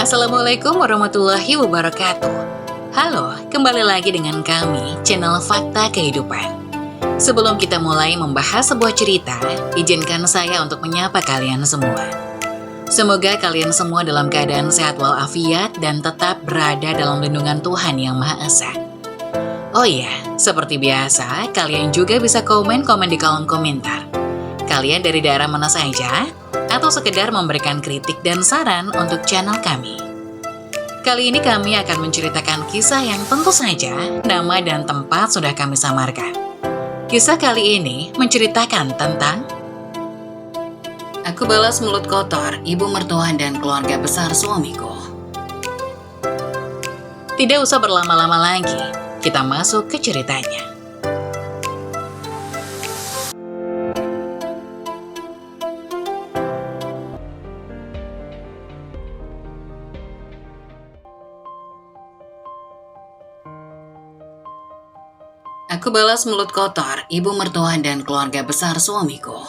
Assalamualaikum warahmatullahi wabarakatuh. Halo, kembali lagi dengan kami, channel Fakta Kehidupan. Sebelum kita mulai membahas sebuah cerita, izinkan saya untuk menyapa kalian semua. Semoga kalian semua dalam keadaan sehat walafiat dan tetap berada dalam lindungan Tuhan Yang Maha Esa. Oh iya, seperti biasa, kalian juga bisa komen-komen di kolom komentar. Kalian dari daerah mana saja? Atau sekedar memberikan kritik dan saran untuk channel kami. Kali ini kami akan menceritakan kisah yang tentu saja nama dan tempat sudah kami samarkan. Kisah kali ini menceritakan tentang Aku balas mulut kotor ibu mertua dan keluarga besar suamiku. Tidak usah berlama-lama lagi, kita masuk ke ceritanya. Aku balas mulut kotor ibu mertua dan keluarga besar suamiku.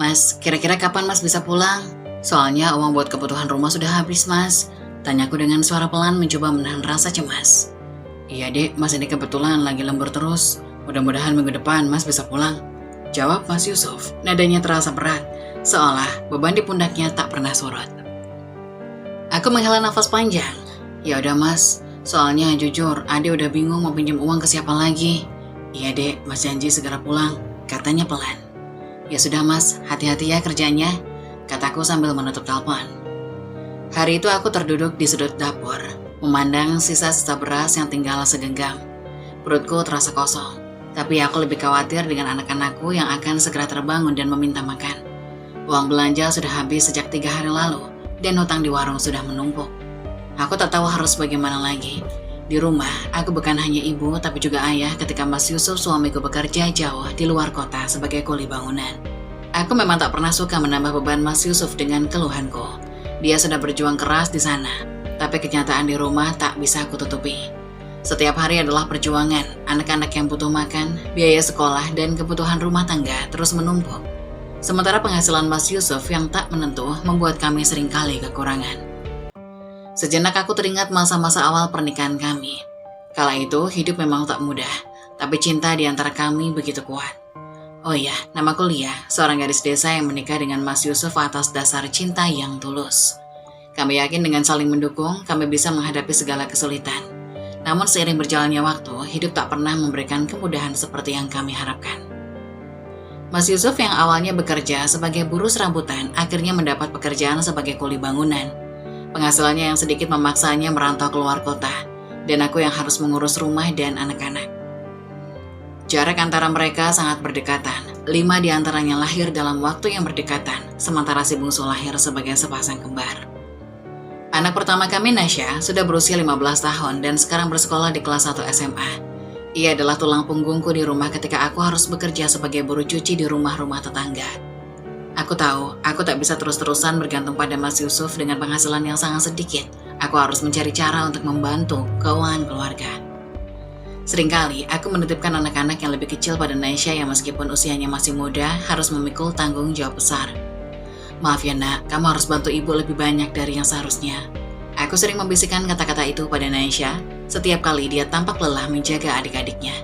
Mas, kira-kira kapan Mas bisa pulang? Soalnya uang buat kebutuhan rumah sudah habis, Mas. Tanyaku dengan suara pelan mencoba menahan rasa cemas. Iya dek, Mas ini kebetulan lagi lembur terus. Mudah-mudahan minggu depan Mas bisa pulang. Jawab Mas Yusuf, nadanya terasa berat, seolah beban di pundaknya tak pernah surut. Aku menghela nafas panjang. Ya udah Mas, soalnya jujur, Ade udah bingung mau pinjam uang ke siapa lagi. Iya dek, Mas janji segera pulang, katanya pelan. Ya sudah Mas, hati-hati ya kerjanya, kataku sambil menutup telepon. Hari itu aku terduduk di sudut dapur, memandang sisa-sisa beras yang tinggal segenggam. Perutku terasa kosong, tapi aku lebih khawatir dengan anak-anakku yang akan segera terbangun dan meminta makan. Uang belanja sudah habis sejak 3 hari lalu, dan hutang di warung sudah menumpuk. Aku tak tahu harus bagaimana lagi. Di rumah, aku bukan hanya ibu tapi juga ayah ketika Mas Yusuf suamiku bekerja jauh di luar kota sebagai kuli bangunan. Aku memang tak pernah suka menambah beban Mas Yusuf dengan keluhanku. Dia sudah berjuang keras di sana, tapi kenyataan di rumah tak bisa aku tutupi. Setiap hari adalah perjuangan, anak-anak yang butuh makan, biaya sekolah, dan kebutuhan rumah tangga terus menumpuk. Sementara penghasilan Mas Yusuf yang tak menentu membuat kami seringkali kekurangan. Sejenak aku teringat masa-masa awal pernikahan kami. Kala itu hidup memang tak mudah, tapi cinta di antara kami begitu kuat. Oh iya, namaku Lia, seorang gadis desa yang menikah dengan Mas Yusuf atas dasar cinta yang tulus. Kami yakin dengan saling mendukung, kami bisa menghadapi segala kesulitan. Namun seiring berjalannya waktu, hidup tak pernah memberikan kemudahan seperti yang kami harapkan. Mas Yusuf yang awalnya bekerja sebagai buruh serabutan, akhirnya mendapat pekerjaan sebagai kuli bangunan. Penghasilannya yang sedikit memaksanya merantau keluar kota, dan aku yang harus mengurus rumah dan anak-anak. Jarak antara mereka sangat berdekatan, 5 diantaranya lahir dalam waktu yang berdekatan, sementara si bungsu lahir sebagai sepasang kembar. Anak pertama kami, Nasya, sudah berusia 15 tahun dan sekarang bersekolah di kelas 1 SMA. Ia adalah tulang punggungku di rumah ketika aku harus bekerja sebagai buruh cuci di rumah-rumah tetangga. Aku tahu, aku tak bisa terus-terusan bergantung pada Mas Yusuf dengan penghasilan yang sangat sedikit. Aku harus mencari cara untuk membantu keuangan keluarga. Seringkali, aku menitipkan anak-anak yang lebih kecil pada Naisha yang meskipun usianya masih muda, harus memikul tanggung jawab besar. Maaf ya nak, kamu harus bantu ibu lebih banyak dari yang seharusnya. Aku sering membisikkan kata-kata itu pada Naisha, setiap kali dia tampak lelah menjaga adik-adiknya.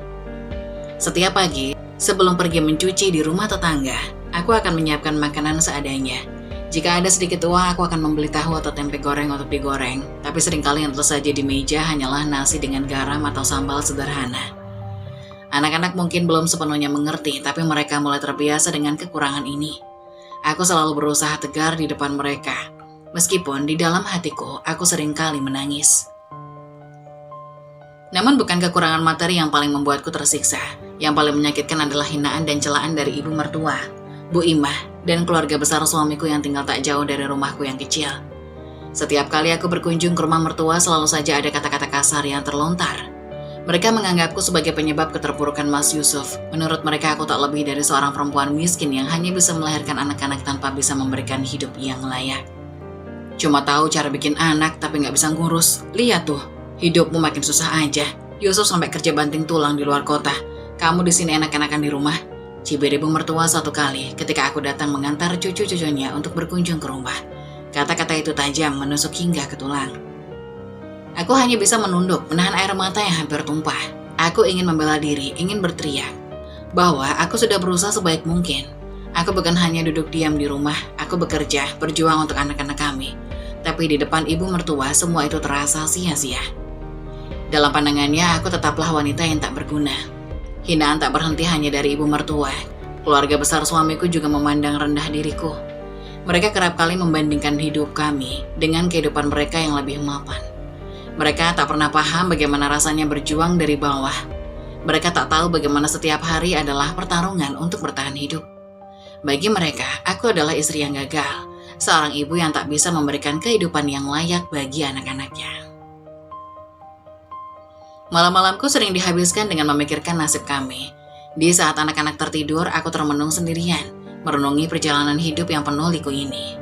Setiap pagi, sebelum pergi mencuci di rumah tetangga, aku akan menyiapkan makanan seadanya. Jika ada sedikit uang, aku akan membeli tahu atau tempe goreng untuk digoreng. Tapi seringkali yang tersaji di meja hanyalah nasi dengan garam atau sambal sederhana. Anak-anak mungkin belum sepenuhnya mengerti, tapi mereka mulai terbiasa dengan kekurangan ini. Aku selalu berusaha tegar di depan mereka. Meskipun di dalam hatiku, aku seringkali menangis. Namun bukan kekurangan materi yang paling membuatku tersiksa. Yang paling menyakitkan adalah hinaan dan celaan dari ibu mertua, Bu Imah, dan keluarga besar suamiku yang tinggal tak jauh dari rumahku yang kecil. Setiap kali aku berkunjung ke rumah mertua, selalu saja ada kata-kata kasar yang terlontar. Mereka menganggapku sebagai penyebab keterpurukan Mas Yusuf. Menurut mereka, aku tak lebih dari seorang perempuan miskin yang hanya bisa melahirkan anak-anak tanpa bisa memberikan hidup yang layak. Cuma tahu cara bikin anak, tapi nggak bisa ngurus. Lihat tuh, hidupmu makin susah aja. Yusuf sampai kerja banting tulang di luar kota. Kamu di sini enak-enakan di rumah. Cibir ibu mertua suatu kali ketika aku datang mengantar cucu-cucunya untuk berkunjung ke rumah. Kata-kata itu tajam menusuk hingga ke tulang. Aku hanya bisa menunduk, menahan air mata yang hampir tumpah. Aku ingin membela diri, ingin berteriak bahwa aku sudah berusaha sebaik mungkin. Aku bukan hanya duduk diam di rumah, aku bekerja, berjuang untuk anak-anak kami. Tapi di depan ibu mertua, semua itu terasa sia-sia. Dalam pandangannya, aku tetaplah wanita yang tak berguna. Hinaan tak berhenti hanya dari ibu mertua. Keluarga besar suamiku juga memandang rendah diriku. Mereka kerap kali membandingkan hidup kami dengan kehidupan mereka yang lebih mapan. Mereka tak pernah paham bagaimana rasanya berjuang dari bawah. Mereka tak tahu bagaimana setiap hari adalah pertarungan untuk bertahan hidup. Bagi mereka, aku adalah istri yang gagal, seorang ibu yang tak bisa memberikan kehidupan yang layak bagi anak-anaknya. Malam-malamku sering dihabiskan dengan memikirkan nasib kami. Di saat anak-anak tertidur, aku termenung sendirian, merenungi perjalanan hidup yang penuh liku ini.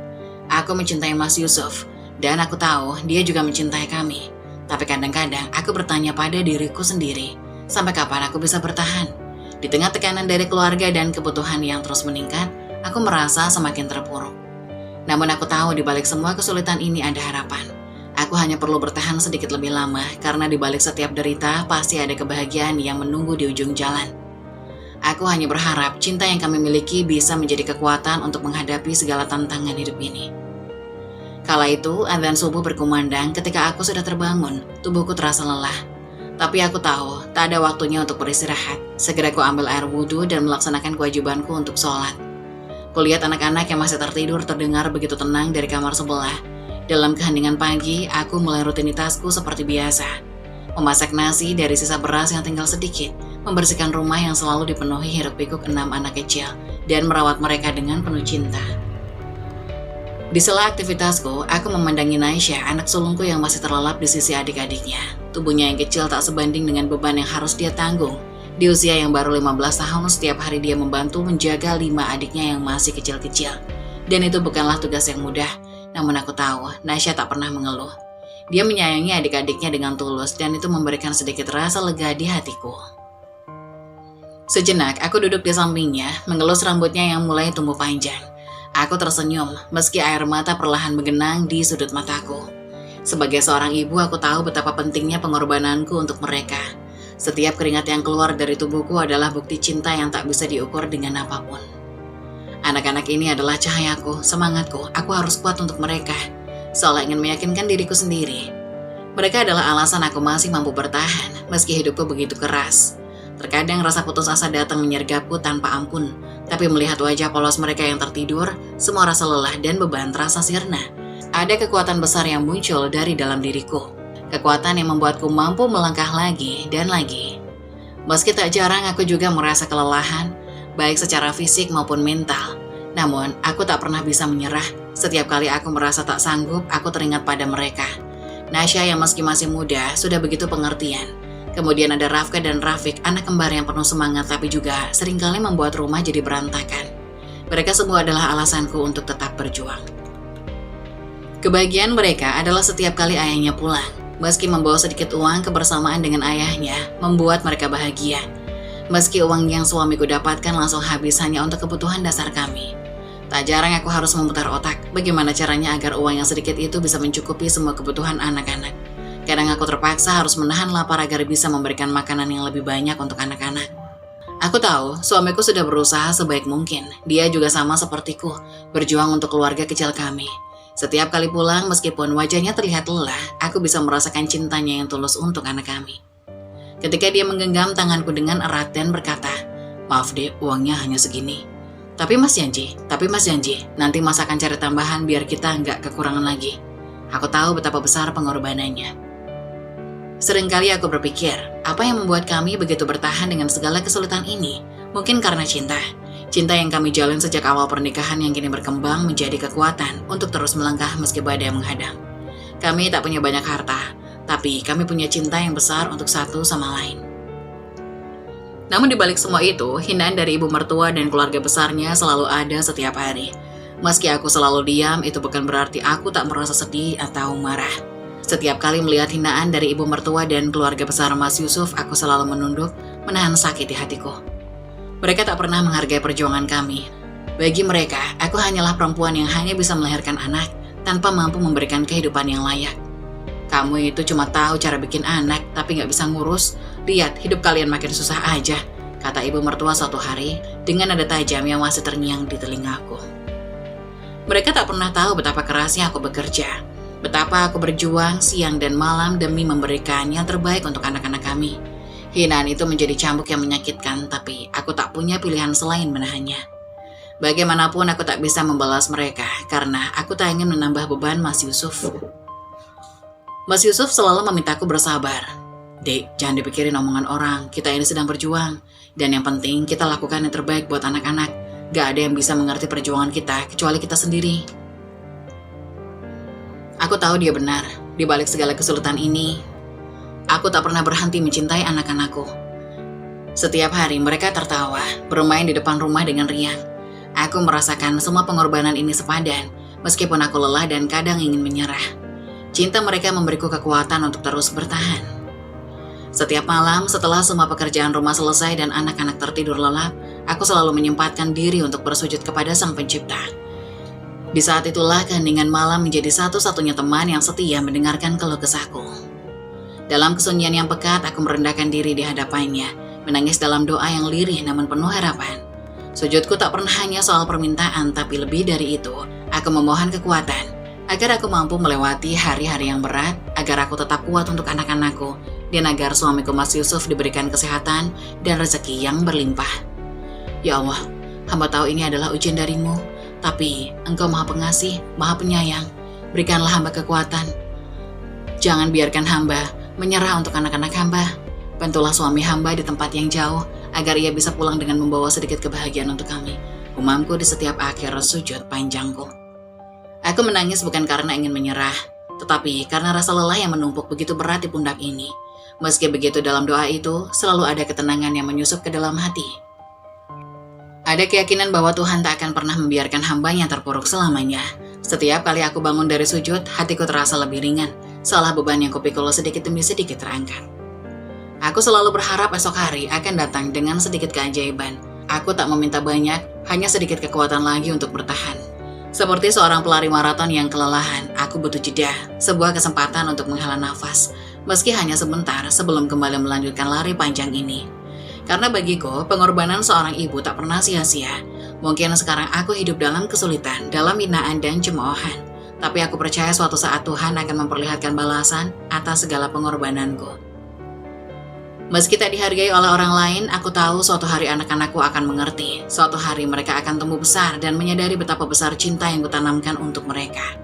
Aku mencintai Mas Yusuf, dan aku tahu dia juga mencintai kami. Tapi kadang-kadang aku bertanya pada diriku sendiri, sampai kapan aku bisa bertahan? Di tengah tekanan dari keluarga dan kebutuhan yang terus meningkat, aku merasa semakin terpuruk. Namun aku tahu di balik semua kesulitan ini ada harapan. Aku hanya perlu bertahan sedikit lebih lama, karena di balik setiap derita pasti ada kebahagiaan yang menunggu di ujung jalan. Aku hanya berharap cinta yang kami miliki bisa menjadi kekuatan untuk menghadapi segala tantangan hidup ini. Kala itu, adzan subuh berkumandang. Ketika aku sudah terbangun, tubuhku terasa lelah. Tapi aku tahu, tak ada waktunya untuk beristirahat. Segera aku ambil air wudhu dan melaksanakan kewajibanku untuk sholat. Kulihat anak-anak yang masih tertidur terdengar begitu tenang dari kamar sebelah. Dalam keheningan pagi, aku mulai rutinitasku seperti biasa. Memasak nasi dari sisa beras yang tinggal sedikit, membersihkan rumah yang selalu dipenuhi hiruk-pikuk 6 anak kecil, dan merawat mereka dengan penuh cinta. Di sela aktivitasku, aku memandangi Naisha, anak sulungku yang masih terlelap di sisi adik-adiknya. Tubuhnya yang kecil tak sebanding dengan beban yang harus dia tanggung. Di usia yang baru 15 tahun, setiap hari dia membantu menjaga 5 adiknya yang masih kecil-kecil. Dan itu bukanlah tugas yang mudah, namun aku tahu Naisha tak pernah mengeluh. Dia menyayangi adik-adiknya dengan tulus, dan itu memberikan sedikit rasa lega di hatiku. Sejenak, aku duduk di sampingnya, mengelus rambutnya yang mulai tumbuh panjang. Aku tersenyum, meski air mata perlahan menggenang di sudut mataku. Sebagai seorang ibu, aku tahu betapa pentingnya pengorbananku untuk mereka. Setiap keringat yang keluar dari tubuhku adalah bukti cinta yang tak bisa diukur dengan apapun. Anak-anak ini adalah cahayaku, semangatku, aku harus kuat untuk mereka. Seolah ingin meyakinkan diriku sendiri. Mereka adalah alasan aku masih mampu bertahan, meski hidupku begitu keras. Terkadang rasa putus asa datang menyergapku tanpa ampun, tapi melihat wajah polos mereka yang tertidur, semua rasa lelah dan beban terasa sirna. Ada kekuatan besar yang muncul dari dalam diriku. Kekuatan yang membuatku mampu melangkah lagi dan lagi. Meski tak jarang aku juga merasa kelelahan, baik secara fisik maupun mental. Namun, aku tak pernah bisa menyerah. Setiap kali aku merasa tak sanggup, aku teringat pada mereka. Nasya yang meski masih muda, sudah begitu pengertian. Kemudian ada Rafka dan Rafiq, anak kembar yang penuh semangat tapi juga seringkali membuat rumah jadi berantakan. Mereka semua adalah alasanku untuk tetap berjuang. Kebahagiaan mereka adalah setiap kali ayahnya pulang. Meski membawa sedikit uang, kebersamaan dengan ayahnya membuat mereka bahagia. Meski uang yang suamiku dapatkan langsung habis hanya untuk kebutuhan dasar kami. Tak jarang aku harus memutar otak bagaimana caranya agar uang yang sedikit itu bisa mencukupi semua kebutuhan anak-anak. Kadang aku terpaksa harus menahan lapar agar bisa memberikan makanan yang lebih banyak untuk anak-anak. Aku tahu suamiku sudah berusaha sebaik mungkin. Dia juga sama sepertiku, berjuang untuk keluarga kecil kami. Setiap kali pulang, meskipun wajahnya terlihat lelah, aku bisa merasakan cintanya yang tulus untuk anak kami. Ketika dia menggenggam tanganku dengan erat dan berkata, "Maaf deh, uangnya hanya segini. Tapi mas janji, nanti mas akan cari tambahan biar kita nggak kekurangan lagi." Aku tahu betapa besar pengorbanannya. Seringkali aku berpikir, apa yang membuat kami begitu bertahan dengan segala kesulitan ini? Mungkin karena cinta. Cinta yang kami jalin sejak awal pernikahan yang kini berkembang menjadi kekuatan untuk terus melangkah meski badai menghadang. Kami tak punya banyak harta, tapi kami punya cinta yang besar untuk satu sama lain. Namun di balik semua itu, hinaan dari ibu mertua dan keluarga besarnya selalu ada setiap hari. Meski aku selalu diam, itu bukan berarti aku tak merasa sedih atau marah. Setiap kali melihat hinaan dari ibu mertua dan keluarga besar Mas Yusuf, aku selalu menunduk, menahan sakit di hatiku. Mereka tak pernah menghargai perjuangan kami. Bagi mereka, aku hanyalah perempuan yang hanya bisa melahirkan anak, tanpa mampu memberikan kehidupan yang layak. Kamu itu cuma tahu cara bikin anak, tapi nggak bisa ngurus. Lihat, hidup kalian makin susah aja, kata ibu mertua suatu hari dengan nada tajam yang masih terngiang di telingaku. Mereka tak pernah tahu betapa kerasnya aku bekerja, betapa aku berjuang siang dan malam demi memberikan yang terbaik untuk anak-anak kami. Hinaan itu menjadi cambuk yang menyakitkan, tapi aku tak punya pilihan selain menahannya. Bagaimanapun aku tak bisa membalas mereka, karena aku tak ingin menambah beban Mas Yusuf. Mas Yusuf selalu memintaku bersabar. Dek, jangan dipikirin omongan orang, kita ini sedang berjuang. Dan yang penting kita lakukan yang terbaik buat anak-anak. Gak ada yang bisa mengerti perjuangan kita, kecuali kita sendiri. Aku tahu dia benar, di balik segala kesulitan ini, aku tak pernah berhenti mencintai anak-anakku. Setiap hari mereka tertawa, bermain di depan rumah dengan riang. Aku merasakan semua pengorbanan ini sepadan, meskipun aku lelah dan kadang ingin menyerah. Cinta mereka memberiku kekuatan untuk terus bertahan. Setiap malam setelah semua pekerjaan rumah selesai dan anak-anak tertidur lelap, aku selalu menyempatkan diri untuk bersujud kepada Sang Pencipta. Di saat itulah keheningan malam menjadi satu-satunya teman yang setia mendengarkan keluh kesahku. Dalam kesunyian yang pekat, aku merendahkan diri di hadapannya, menangis dalam doa yang lirih namun penuh harapan. Sujudku tak pernah hanya soal permintaan, tapi lebih dari itu, aku memohon kekuatan agar aku mampu melewati hari-hari yang berat, agar aku tetap kuat untuk anak-anakku, dan agar suamiku Mas Yusuf diberikan kesehatan dan rezeki yang berlimpah. Ya Allah, hamba tahu ini adalah ujian darimu, tapi Engkau Maha Pengasih, Maha Penyayang. Berikanlah hamba kekuatan. Jangan biarkan hamba menyerah untuk anak-anak hamba. Bantulah suami hamba di tempat yang jauh, agar ia bisa pulang dengan membawa sedikit kebahagiaan untuk kami. Umamku di setiap akhir sujud panjangku. Aku menangis bukan karena ingin menyerah, tetapi karena rasa lelah yang menumpuk begitu berat di pundak ini. Meski begitu, dalam doa itu selalu ada ketenangan yang menyusup ke dalam hati. Ada keyakinan bahwa Tuhan tak akan pernah membiarkan hambanya terpuruk selamanya. Setiap kali aku bangun dari sujud, hatiku terasa lebih ringan, seolah beban yang kupikul sedikit demi sedikit terangkat. Aku selalu berharap esok hari akan datang dengan sedikit keajaiban. Aku tak meminta banyak, hanya sedikit kekuatan lagi untuk bertahan. Seperti seorang pelari maraton yang kelelahan, aku butuh jeda, sebuah kesempatan untuk menghela nafas, meski hanya sebentar sebelum kembali melanjutkan lari panjang ini. Karena bagiku, pengorbanan seorang ibu tak pernah sia-sia. Mungkin sekarang aku hidup dalam kesulitan, dalam hinaan dan cemoohan, tapi aku percaya suatu saat Tuhan akan memperlihatkan balasan atas segala pengorbananku. Meski tak dihargai oleh orang lain, aku tahu suatu hari anak-anakku akan mengerti. Suatu hari mereka akan tumbuh besar dan menyadari betapa besar cinta yang kutanamkan untuk mereka.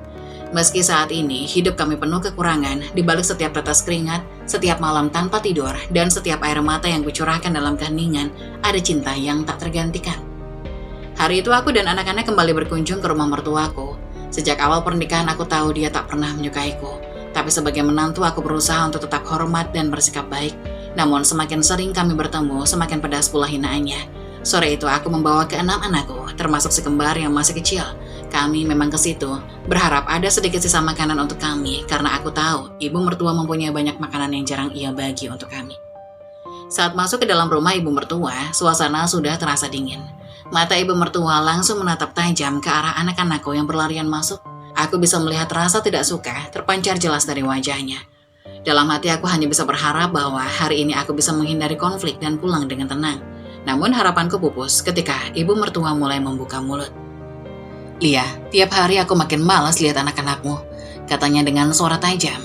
Meski saat ini hidup kami penuh kekurangan, di balik setiap tetes keringat, setiap malam tanpa tidur, dan setiap air mata yang kucurahkan dalam keheningan, ada cinta yang tak tergantikan. Hari itu aku dan anak-anak kembali berkunjung ke rumah mertuaku. Sejak awal pernikahan aku tahu dia tak pernah menyukaiku. Tapi sebagai menantu aku berusaha untuk tetap hormat dan bersikap baik. Namun semakin sering kami bertemu, semakin pedas pula hinaannya. Sore itu aku membawa ke 6 anakku, termasuk si kembar yang masih kecil. Kami memang ke situ, berharap ada sedikit sisa makanan untuk kami, karena aku tahu ibu mertua mempunyai banyak makanan yang jarang ia bagi untuk kami. Saat masuk ke dalam rumah ibu mertua, suasana sudah terasa dingin. Mata ibu mertua langsung menatap tajam ke arah anak-anakku yang berlarian masuk. Aku bisa melihat rasa tidak suka terpancar jelas dari wajahnya. Dalam hati aku hanya bisa berharap bahwa hari ini aku bisa menghindari konflik dan pulang dengan tenang. Namun harapanku pupus ketika ibu mertua mulai membuka mulut. Lia, tiap hari aku makin malas lihat anak-anakmu, katanya dengan suara tajam.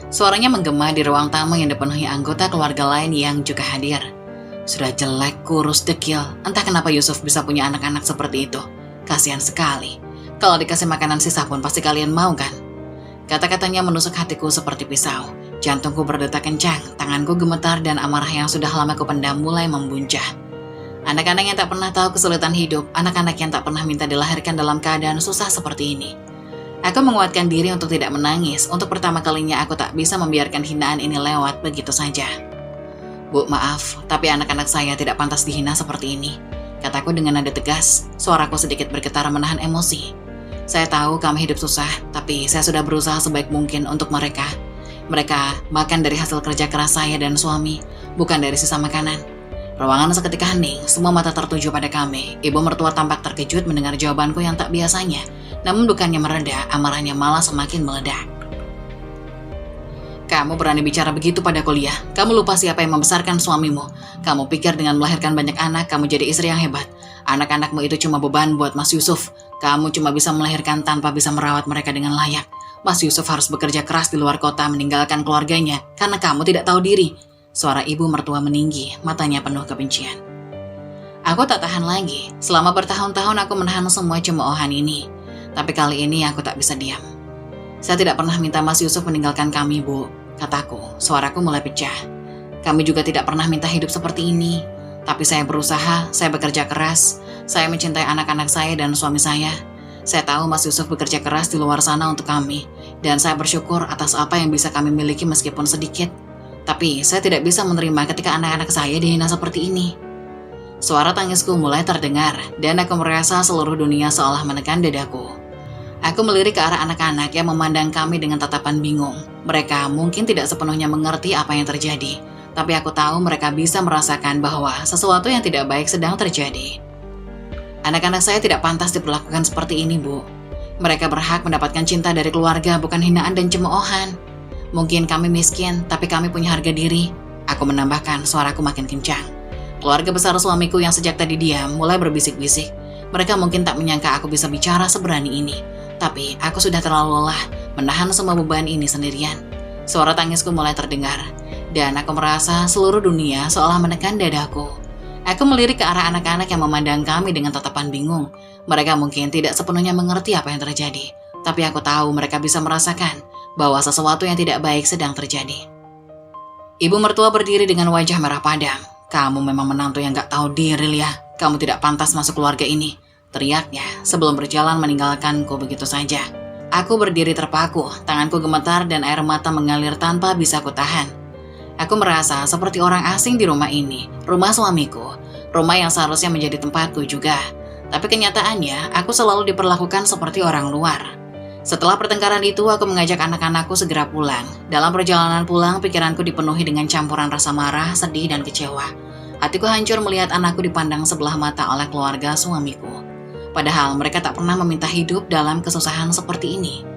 Suaranya menggema di ruang tamu yang dipenuhi anggota keluarga lain yang juga hadir. Sudah jelek, kurus, dekil, entah kenapa Yusuf bisa punya anak-anak seperti itu. Kasihan sekali. Kalau dikasih makanan sisa pun pasti kalian mau kan? Kata-katanya menusuk hatiku seperti pisau. Jantungku berdetak kencang, tanganku gemetar dan amarah yang sudah lama kupendam mulai membuncah. Anak-anak yang tak pernah tahu kesulitan hidup, anak-anak yang tak pernah minta dilahirkan dalam keadaan susah seperti ini. Aku menguatkan diri untuk tidak menangis. Untuk pertama kalinya aku tak bisa membiarkan hinaan ini lewat begitu saja. Bu, maaf, tapi anak-anak saya tidak pantas dihina seperti ini, kataku dengan nada tegas. Suaraku sedikit bergetar menahan emosi. Saya tahu kami hidup susah, tapi saya sudah berusaha sebaik mungkin untuk mereka. Mereka makan dari hasil kerja keras saya dan suami, bukan dari sisa makanan. Ruangan seketika hening, semua mata tertuju pada kami. Ibu mertua tampak terkejut mendengar jawabanku yang tak biasanya. Namun bukannya mereda, amarahnya malah semakin meledak. Kamu berani bicara begitu pada kuliah? Kamu lupa siapa yang membesarkan suamimu? Kamu pikir dengan melahirkan banyak anak, kamu jadi istri yang hebat? Anak-anakmu itu cuma beban buat Mas Yusuf. Kamu cuma bisa melahirkan tanpa bisa merawat mereka dengan layak. Mas Yusuf harus bekerja keras di luar kota meninggalkan keluarganya karena kamu tidak tahu diri. Suara ibu mertua meninggi, matanya penuh kebencian. Aku tak tahan lagi. Selama bertahun-tahun aku menahan semua cemoohan ini. Tapi kali ini aku tak bisa diam. Saya tidak pernah minta Mas Yusuf meninggalkan kami, Bu, kataku. Suaraku mulai pecah. Kami juga tidak pernah minta hidup seperti ini. Tapi saya berusaha, saya bekerja keras. Saya mencintai anak-anak saya dan suami saya. Saya tahu Mas Yusuf bekerja keras di luar sana untuk kami. Dan saya bersyukur atas apa yang bisa kami miliki meskipun sedikit. Tapi saya tidak bisa menerima ketika anak-anak saya dihina seperti ini. Suara tangisku mulai terdengar dan aku merasa seluruh dunia seolah menekan dadaku. Aku melirik ke arah anak-anak yang memandang kami dengan tatapan bingung. Mereka mungkin tidak sepenuhnya mengerti apa yang terjadi, tapi aku tahu mereka bisa merasakan bahwa sesuatu yang tidak baik sedang terjadi. Anak-anak saya tidak pantas diperlakukan seperti ini, Bu. Mereka berhak mendapatkan cinta dari keluarga, bukan hinaan dan cemoohan. Mungkin kami miskin, tapi kami punya harga diri. Aku menambahkan, suaraku makin kencang. Keluarga besar suamiku yang sejak tadi diam mulai berbisik-bisik. Mereka mungkin tak menyangka aku bisa bicara seberani ini. Tapi aku sudah terlalu lelah menahan semua beban ini sendirian. Suara tangisku mulai terdengar. Dan aku merasa seluruh dunia seolah menekan dadaku. Aku melirik ke arah anak-anak yang memandang kami dengan tatapan bingung. Mereka mungkin tidak sepenuhnya mengerti apa yang terjadi. Tapi aku tahu mereka bisa merasakan bahwa sesuatu yang tidak baik sedang terjadi. Ibu mertua berdiri dengan wajah merah padam. Kamu memang menantu yang gak tahu diri, Lia. Kamu tidak pantas masuk keluarga ini. Teriaknya sebelum berjalan meninggalkanku begitu saja. Aku berdiri terpaku, tanganku gemetar dan air mata mengalir tanpa bisa kutahan. Aku merasa seperti orang asing di rumah ini, rumah suamiku, rumah yang seharusnya menjadi tempatku juga. Tapi kenyataannya, aku selalu diperlakukan seperti orang luar. Setelah pertengkaran itu, aku mengajak anak-anakku segera pulang. Dalam perjalanan pulang, pikiranku dipenuhi dengan campuran rasa marah, sedih, dan kecewa. Hatiku hancur melihat anakku dipandang sebelah mata oleh keluarga suamiku. Padahal mereka tak pernah meminta hidup dalam kesusahan seperti ini.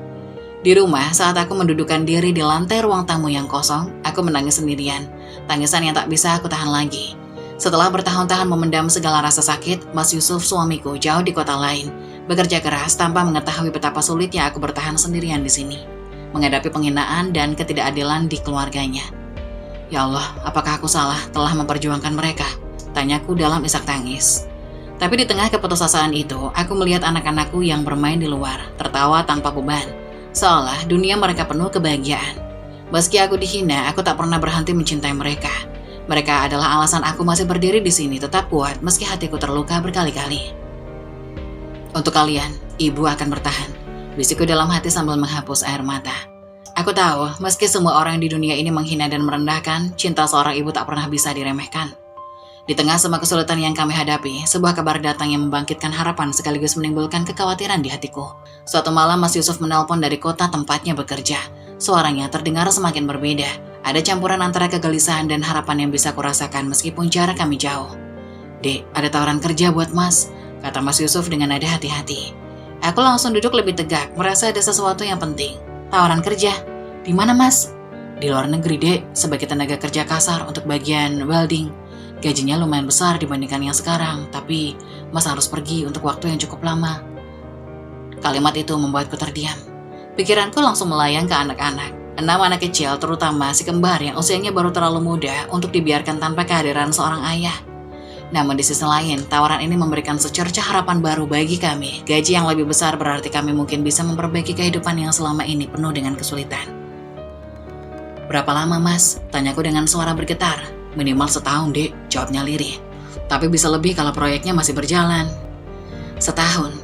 Di rumah, saat aku mendudukkan diri di lantai ruang tamu yang kosong, aku menangis sendirian. Tangisan yang tak bisa aku tahan lagi. Setelah bertahun-tahun memendam segala rasa sakit, Mas Yusuf suamiku jauh di kota lain, bekerja keras tanpa mengetahui betapa sulitnya aku bertahan sendirian di sini, menghadapi penghinaan dan ketidakadilan di keluarganya. Ya Allah, apakah aku salah telah memperjuangkan mereka? Tanyaku dalam isak tangis. Tapi di tengah keputusasaan itu, aku melihat anak-anakku yang bermain di luar, tertawa tanpa beban. Seolah dunia mereka penuh kebahagiaan. Meski aku dihina, aku tak pernah berhenti mencintai mereka. Mereka adalah alasan aku masih berdiri di sini tetap kuat meski hatiku terluka berkali-kali. Untuk kalian, ibu akan bertahan. Bisikku dalam hati sambil menghapus air mata. Aku tahu, meski semua orang di dunia ini menghina dan merendahkan, cinta seorang ibu tak pernah bisa diremehkan. Di tengah semua kesulitan yang kami hadapi, sebuah kabar datang yang membangkitkan harapan sekaligus menimbulkan kekhawatiran di hatiku. Suatu malam Mas Yusuf menelpon dari kota tempatnya bekerja. Suaranya terdengar semakin berbeda. Ada campuran antara kegelisahan dan harapan yang bisa kurasakan meskipun jarak kami jauh. "Dek, ada tawaran kerja buat Mas," kata Mas Yusuf dengan nada hati-hati. Aku langsung duduk lebih tegak, merasa ada sesuatu yang penting. "Tawaran kerja? Di mana, Mas?" "Di luar negeri, Dek, sebagai tenaga kerja kasar untuk bagian welding. Gajinya lumayan besar dibandingkan yang sekarang, tapi Mas harus pergi untuk waktu yang cukup lama." Kalimat itu membuatku terdiam. Pikiranku langsung melayang ke anak-anak. 6 anak kecil, terutama si kembar yang usianya baru terlalu muda untuk dibiarkan tanpa kehadiran seorang ayah. Namun di sisi lain, tawaran ini memberikan secercah harapan baru bagi kami. Gaji yang lebih besar berarti kami mungkin bisa memperbaiki kehidupan yang selama ini penuh dengan kesulitan. "Berapa lama, Mas?" tanyaku dengan suara bergetar. "Minimal setahun, Dek," jawabnya lirih. "Tapi bisa lebih kalau proyeknya masih berjalan." Setahun.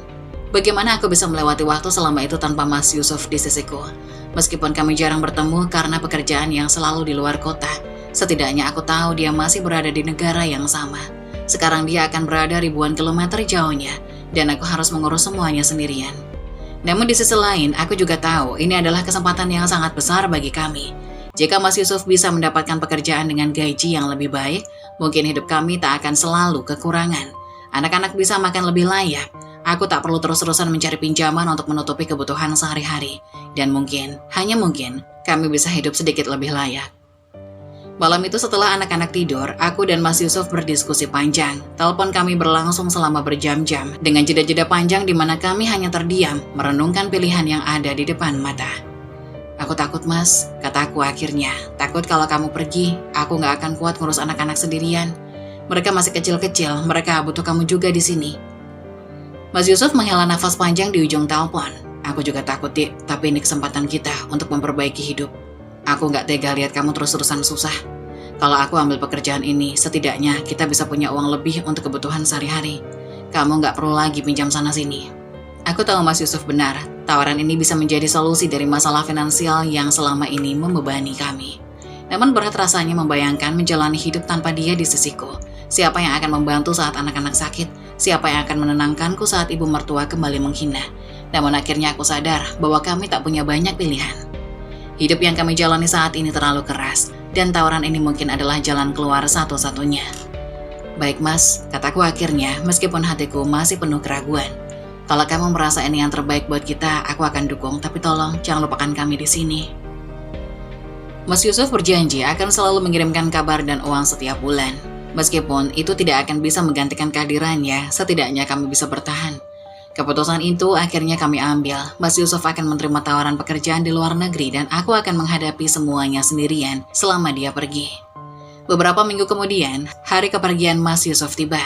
Bagaimana aku bisa melewati waktu selama itu tanpa Mas Yusuf di sisiku? Meskipun kami jarang bertemu karena pekerjaan yang selalu di luar kota, setidaknya aku tahu dia masih berada di negara yang sama. Sekarang dia akan berada ribuan kilometer jauhnya, dan aku harus mengurus semuanya sendirian. Namun di sisi lain, aku juga tahu ini adalah kesempatan yang sangat besar bagi kami. Jika Mas Yusuf bisa mendapatkan pekerjaan dengan gaji yang lebih baik, mungkin hidup kami tak akan selalu kekurangan. Anak-anak bisa makan lebih layak. Aku tak perlu terus-terusan mencari pinjaman untuk menutupi kebutuhan sehari-hari. Dan mungkin, hanya mungkin, kami bisa hidup sedikit lebih layak. Malam itu setelah anak-anak tidur, aku dan Mas Yusuf berdiskusi panjang. Telepon kami berlangsung selama berjam-jam, dengan jeda-jeda panjang di mana kami hanya terdiam, merenungkan pilihan yang ada di depan mata. Aku takut Mas, kataku akhirnya. Takut kalau kamu pergi, aku gak akan kuat ngurus anak-anak sendirian. Mereka masih kecil-kecil, mereka butuh kamu juga di sini. Mas Yusuf menghela nafas panjang di ujung telepon. Aku juga takut, Dik, tapi ini kesempatan kita untuk memperbaiki hidup. Aku gak tega lihat kamu terus-terusan susah. Kalau aku ambil pekerjaan ini, setidaknya kita bisa punya uang lebih untuk kebutuhan sehari-hari. Kamu gak perlu lagi pinjam sana-sini. Aku tahu Mas Yusuf benar, tawaran ini bisa menjadi solusi dari masalah finansial yang selama ini membebani kami. Namun berat rasanya membayangkan menjalani hidup tanpa dia di sisiku. Siapa yang akan membantu saat anak-anak sakit? Siapa yang akan menenangkanku saat ibu mertua kembali menghina? Namun akhirnya aku sadar bahwa kami tak punya banyak pilihan. Hidup yang kami jalani saat ini terlalu keras, dan tawaran ini mungkin adalah jalan keluar satu-satunya. Baik Mas, kataku akhirnya meskipun hatiku masih penuh keraguan. Kalau kamu merasa ini yang terbaik buat kita, aku akan dukung, tapi tolong jangan lupakan kami di sini. Mas Yusuf berjanji akan selalu mengirimkan kabar dan uang setiap bulan. Meskipun itu tidak akan bisa menggantikan kehadirannya, setidaknya kami bisa bertahan. Keputusan itu akhirnya kami ambil. Mas Yusuf akan menerima tawaran pekerjaan di luar negeri dan aku akan menghadapi semuanya sendirian selama dia pergi. Beberapa minggu kemudian, hari kepergian Mas Yusuf tiba.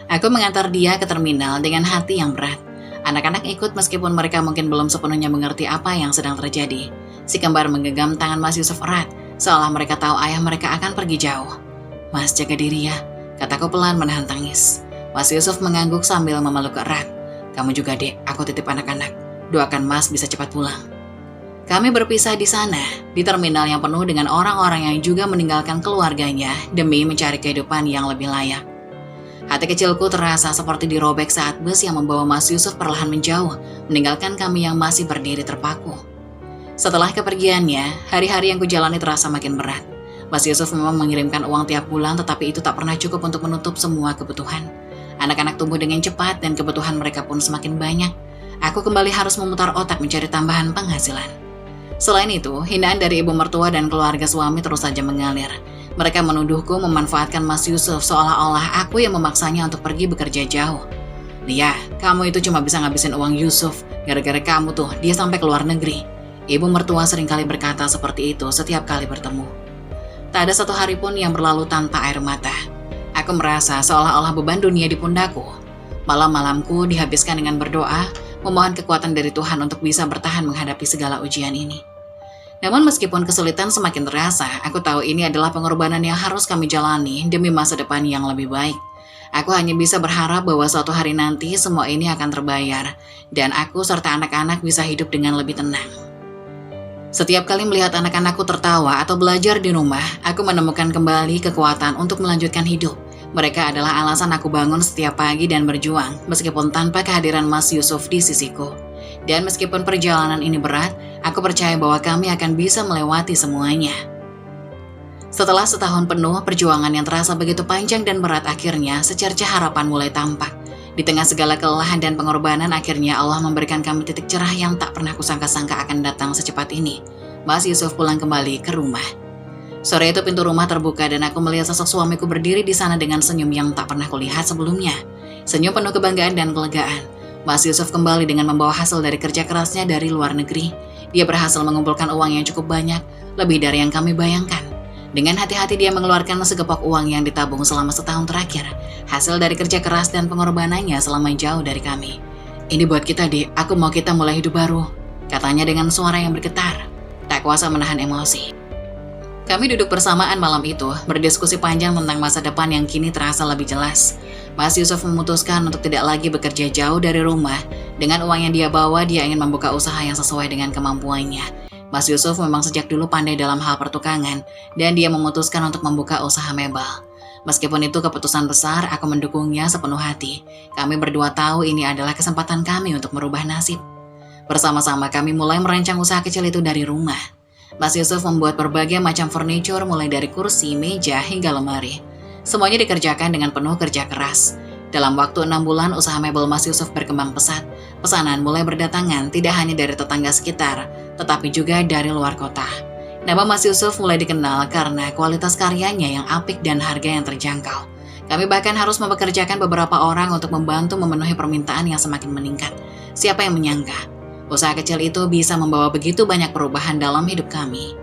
Aku mengantar dia ke terminal dengan hati yang berat. Anak-anak ikut meskipun mereka mungkin belum sepenuhnya mengerti apa yang sedang terjadi. Si kembar menggenggam tangan Mas Yusuf erat, seolah mereka tahu ayah mereka akan pergi jauh. Mas, jaga diri ya, kataku pelan menahan tangis. Mas Yusuf mengangguk sambil memeluk erat. Kamu juga Dek, aku titip anak-anak. Doakan Mas bisa cepat pulang. Kami berpisah di sana, di terminal yang penuh dengan orang-orang yang juga meninggalkan keluarganya demi mencari kehidupan yang lebih layak. Hati kecilku terasa seperti dirobek saat bus yang membawa Mas Yusuf perlahan menjauh, meninggalkan kami yang masih berdiri terpaku. Setelah kepergiannya, hari-hari yang kujalani terasa makin berat. Mas Yusuf memang mengirimkan uang tiap bulan, tetapi itu tak pernah cukup untuk menutup semua kebutuhan. Anak-anak tumbuh dengan cepat dan kebutuhan mereka pun semakin banyak. Aku kembali harus memutar otak mencari tambahan penghasilan. Selain itu, hinaan dari ibu mertua dan keluarga suami terus saja mengalir. Mereka menuduhku memanfaatkan Mas Yusuf seolah-olah aku yang memaksanya untuk pergi bekerja jauh. Lia, kamu itu cuma bisa ngabisin uang Yusuf. Gara-gara kamu tuh, dia sampai ke luar negeri. Ibu mertua seringkali berkata seperti itu setiap kali bertemu. Tak ada satu hari pun yang berlalu tanpa air mata. Aku merasa seolah-olah beban dunia di pundakku. Malam-malamku dihabiskan dengan berdoa, memohon kekuatan dari Tuhan untuk bisa bertahan menghadapi segala ujian ini. Namun meskipun kesulitan semakin terasa, aku tahu ini adalah pengorbanan yang harus kami jalani demi masa depan yang lebih baik. Aku hanya bisa berharap bahwa suatu hari nanti semua ini akan terbayar, dan aku serta anak-anak bisa hidup dengan lebih tenang. Setiap kali melihat anak-anakku tertawa atau belajar di rumah, aku menemukan kembali kekuatan untuk melanjutkan hidup. Mereka adalah alasan aku bangun setiap pagi dan berjuang, meskipun tanpa kehadiran Mas Yusuf di sisiku. Dan meskipun perjalanan ini berat, aku percaya bahwa kami akan bisa melewati semuanya. Setelah setahun penuh perjuangan yang terasa begitu panjang dan berat, akhirnya secercah harapan mulai tampak. Di tengah segala kelelahan dan pengorbanan, akhirnya Allah memberikan kami titik cerah yang tak pernah kusangka-sangka akan datang secepat ini. Mas Yusuf pulang kembali ke rumah. Sore itu pintu rumah terbuka dan aku melihat sosok suamiku berdiri di sana dengan senyum yang tak pernah kulihat sebelumnya. Senyum penuh kebanggaan dan kelegaan. Mas Yusuf kembali dengan membawa hasil dari kerja kerasnya dari luar negeri. Dia berhasil mengumpulkan uang yang cukup banyak, lebih dari yang kami bayangkan. Dengan hati-hati dia mengeluarkan segepok uang yang ditabung selama setahun terakhir, hasil dari kerja keras dan pengorbanannya selama jauh dari kami. Ini buat kita, Dik, aku mau kita mulai hidup baru, katanya dengan suara yang bergetar. Tak kuasa menahan emosi. Kami duduk bersamaan malam itu, berdiskusi panjang tentang masa depan yang kini terasa lebih jelas. Mas Yusuf memutuskan untuk tidak lagi bekerja jauh dari rumah. Dengan uang yang dia bawa, dia ingin membuka usaha yang sesuai dengan kemampuannya. Mas Yusuf memang sejak dulu pandai dalam hal pertukangan, dan dia memutuskan untuk membuka usaha mebel. Meskipun itu keputusan besar, aku mendukungnya sepenuh hati. Kami berdua tahu ini adalah kesempatan kami untuk merubah nasib. Bersama-sama kami mulai merancang usaha kecil itu dari rumah. Mas Yusuf membuat berbagai macam furniture mulai dari kursi, meja, hingga lemari. Semuanya dikerjakan dengan penuh kerja keras. Dalam waktu 6 bulan, usaha mebel Mas Yusuf berkembang pesat. Pesanan mulai berdatangan tidak hanya dari tetangga sekitar, tetapi juga dari luar kota. Nama Mas Yusuf mulai dikenal karena kualitas karyanya yang apik dan harga yang terjangkau. Kami bahkan harus mempekerjakan beberapa orang untuk membantu memenuhi permintaan yang semakin meningkat. Siapa yang menyangka, usaha kecil itu bisa membawa begitu banyak perubahan dalam hidup kami.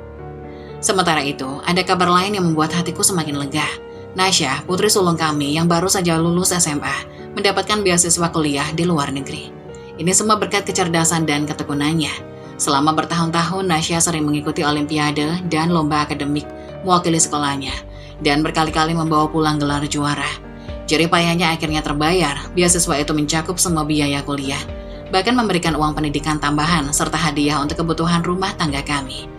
Sementara itu, ada kabar lain yang membuat hatiku semakin lega. Nasya, putri sulung kami yang baru saja lulus SMA, mendapatkan beasiswa kuliah di luar negeri. Ini semua berkat kecerdasan dan ketekunannya. Selama bertahun-tahun, Nasya sering mengikuti olimpiade dan lomba akademik mewakili sekolahnya, dan berkali-kali membawa pulang gelar juara. Jerih payahnya akhirnya terbayar, beasiswa itu mencakup semua biaya kuliah, bahkan memberikan uang pendidikan tambahan serta hadiah untuk kebutuhan rumah tangga kami.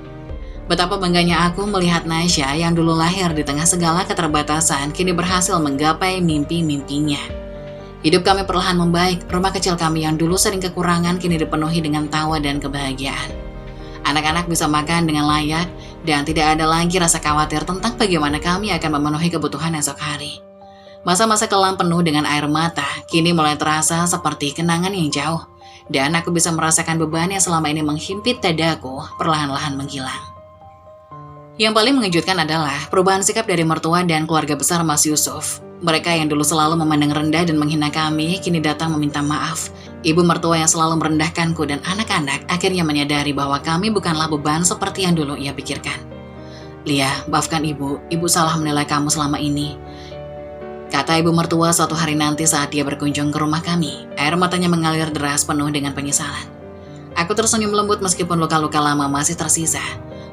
Betapa bangganya aku melihat Nasya yang dulu lahir di tengah segala keterbatasan kini berhasil menggapai mimpi-mimpinya. Hidup kami perlahan membaik, rumah kecil kami yang dulu sering kekurangan kini dipenuhi dengan tawa dan kebahagiaan. Anak-anak bisa makan dengan layak dan tidak ada lagi rasa khawatir tentang bagaimana kami akan memenuhi kebutuhan esok hari. Masa-masa kelam penuh dengan air mata kini mulai terasa seperti kenangan yang jauh, dan aku bisa merasakan beban yang selama ini menghimpit dadaku perlahan-lahan menghilang. Yang paling mengejutkan adalah perubahan sikap dari mertua dan keluarga besar Mas Yusuf. Mereka yang dulu selalu memandang rendah dan menghina kami, kini datang meminta maaf. Ibu mertua yang selalu merendahkanku dan anak-anak akhirnya menyadari bahwa kami bukanlah beban seperti yang dulu ia pikirkan. "Lia, maafkan ibu salah menilai kamu selama ini," kata ibu mertua suatu hari nanti saat dia berkunjung ke rumah kami. Air matanya mengalir deras penuh dengan penyesalan. Aku tersenyum lembut meskipun luka-luka lama masih tersisa.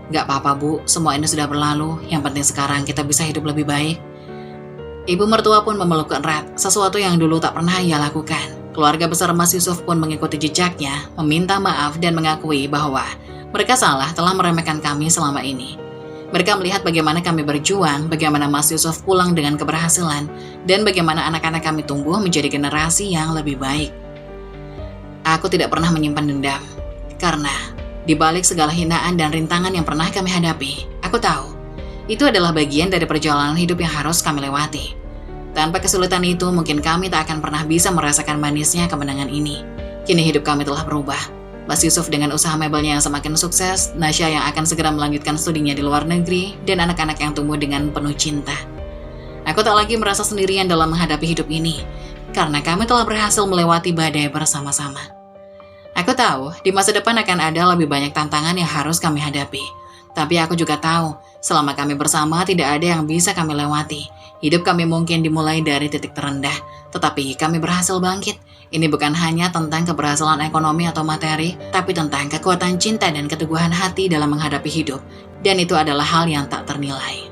"Gak apa-apa bu, semua ini sudah berlalu, yang penting sekarang kita bisa hidup lebih baik." Ibu mertua pun memeluk erat, sesuatu yang dulu tak pernah ia lakukan. Keluarga besar Mas Yusuf pun mengikuti jejaknya, meminta maaf dan mengakui bahwa mereka salah telah meremehkan kami selama ini. Mereka melihat bagaimana kami berjuang, bagaimana Mas Yusuf pulang dengan keberhasilan, dan bagaimana anak-anak kami tumbuh menjadi generasi yang lebih baik. Aku tidak pernah menyimpan dendam, karena di balik segala hinaan dan rintangan yang pernah kami hadapi, aku tahu itu adalah bagian dari perjalanan hidup yang harus kami lewati. Tanpa kesulitan itu, mungkin kami tak akan pernah bisa merasakan manisnya kemenangan ini. Kini hidup kami telah berubah. Mas Yusuf dengan usaha mebelnya yang semakin sukses, Nasya yang akan segera melanjutkan studinya di luar negeri, dan anak-anak yang tumbuh dengan penuh cinta. Aku tak lagi merasa sendirian dalam menghadapi hidup ini, karena kami telah berhasil melewati badai bersama-sama. Aku tahu, di masa depan akan ada lebih banyak tantangan yang harus kami hadapi. Tapi aku juga tahu, selama kami bersama tidak ada yang bisa kami lewati. Hidup kami mungkin dimulai dari titik terendah, tetapi kami berhasil bangkit. Ini bukan hanya tentang keberhasilan ekonomi atau materi, tapi tentang kekuatan cinta dan keteguhan hati dalam menghadapi hidup. Dan itu adalah hal yang tak ternilai.